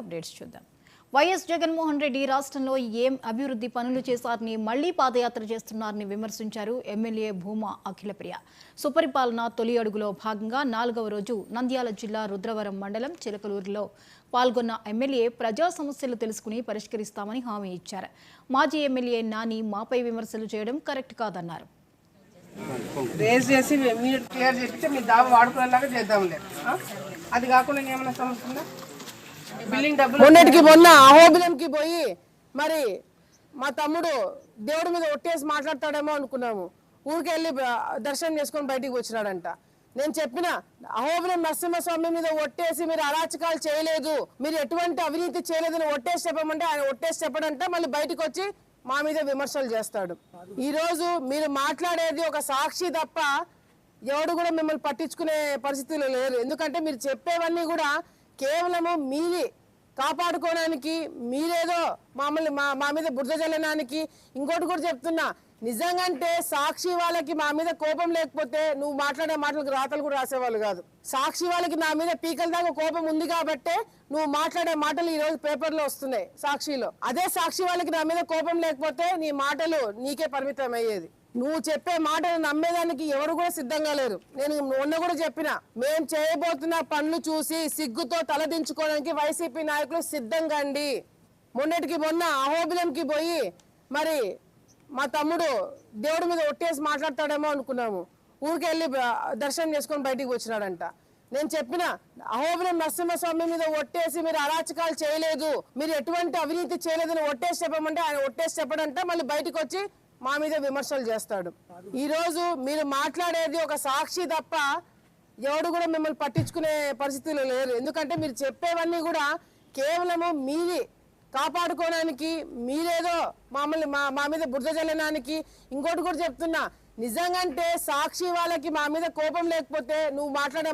Updates చూద్దాం. YS Jaganmohan Reddy రాష్ట్రంలో ఏం అభివృద్ధి పనులు చేశారని మళ్లీ పాదయాత్ర చేస్తున్నారని విమర్శించారు ఎమ్మెల్యే భూమా అఖిలప్రియ. సుపరిపాలన తొలి అడుగులో భాగంగా 4వ రోజు నంద్యాల జిల్లా రుద్రవరం మండలం చిలకలూరులో పాల్గొన్న ఎమ్మెల్యే ప్రజా సమస్యలు తెలుసుకుని పరిష్కరిస్తామని హామీ ఇచ్చారు. మాజీ ఎమ్మెల్యే నాని మాపై విమర్శలు చేయడం కరెక్ట్ కాదన్నారు. రేస్ చేసి మీరు క్లియర్ చేస్తే మీ దాబా వాడుకునేలాగా చేద్దాంలే. అది కాకుండా ఏమైనా సమస్య ఉందా? బిల్డింగ్ డబ్బులు మొన్నటికి మొన్న అహోబిలంకి పోయి మరి మా తమ్ముడు దేవుడి మీద ఒట్టేసి మాట్లాడతాడేమో అనుకున్నాము. ఊరికి వెళ్ళి దర్శనం చేసుకొని బయటికి వచ్చినాడంట. నేను చెప్పిన అహోబిలం నరసింహస్వామి మీద ఒట్టేసి మీరు అరాచకాలు చేయలేదు, మీరు ఎటువంటి అవినీతి చేయలేదని ఒట్టేసి చెప్పమంటే ఆయన ఒట్టేసి చెప్పడంట మళ్ళీ బయటకు వచ్చి మా మీద విమర్శలు చేస్తాడు. ఈరోజు మీరు మాట్లాడేది ఒక సాక్షి తప్ప ఎవడు కూడా మిమ్మల్ని పట్టించుకునే పరిస్థితిలో లేరు. ఎందుకంటే మీరు చెప్పేవన్నీ కూడా కేవలము మీది కాపాడుకోవడానికి, మీరేదో మమ్మల్ని మా మీద బురద జల్లడానికి. ఇంకోటి కూడా చెప్తున్నా, నిజంగాంటే సాక్షి వాళ్ళకి మా మీద కోపం లేకపోతే నువ్వు మాట్లాడే మాటలకు రాతలు కూడా రాసేవాళ్ళు కాదు. సాక్షి వాళ్ళకి నా మీద పీకల దాకా కోపం ఉంది కాబట్టే నువ్వు మాట్లాడే మాటలు ఈ రోజు పేపర్లో వస్తున్నాయి సాక్షిలో. అదే సాక్షి వాళ్ళకి నా మీద కోపం లేకపోతే నీ మాటలు నీకే పరిమితం అయ్యేది. నువ్వు చెప్పే మాటలు నమ్మేదానికి ఎవరు కూడా సిద్ధంగా లేరు. నేను మొన్న కూడా చెప్పిన, మేం చేయబోతున్న పనులు చూసి సిగ్గుతో తలదించుకోవడానికి వైసీపీ నాయకులు సిద్ధంగా అండి. మొన్నటికి మొన్న అహోబిలంకి పోయి మరి మా తమ్ముడు దేవుడి మీద ఒట్టేసి మాట్లాడతాడేమో అనుకున్నాము. ఊరికి వెళ్ళి దర్శనం చేసుకొని బయటికి వచ్చినాడంట. నేను చెప్పిన అహోబిలం నరసింహస్వామి మీద ఒట్టేసి మీరు అరాచకాలు చేయలేదు, మీరు ఎటువంటి అవినీతి చేయలేదని ఒట్టేసి చెప్పమంటే ఆయన ఒట్టేసి చెప్పడంట మళ్ళీ బయటకు వచ్చి మా మీద విమర్శలు చేస్తాడు. ఈరోజు మీరు మాట్లాడేది ఒక సాక్షి తప్ప ఎవడు కూడా మిమ్మల్ని పట్టించుకునే పరిస్థితిలో లేరు. ఎందుకంటే మీరు చెప్పేవన్నీ కూడా కేవలము మీది కాపాడుకోవడానికి, మీరేదో మమ్మల్ని మా మీద బురద జల్లడానికి. ఇంకోటి కూడా చెప్తున్నా, నిజంగాంటే సాక్షి వాళ్ళకి మా మీద కోపం లేకపోతే నువ్వు మాట్లాడే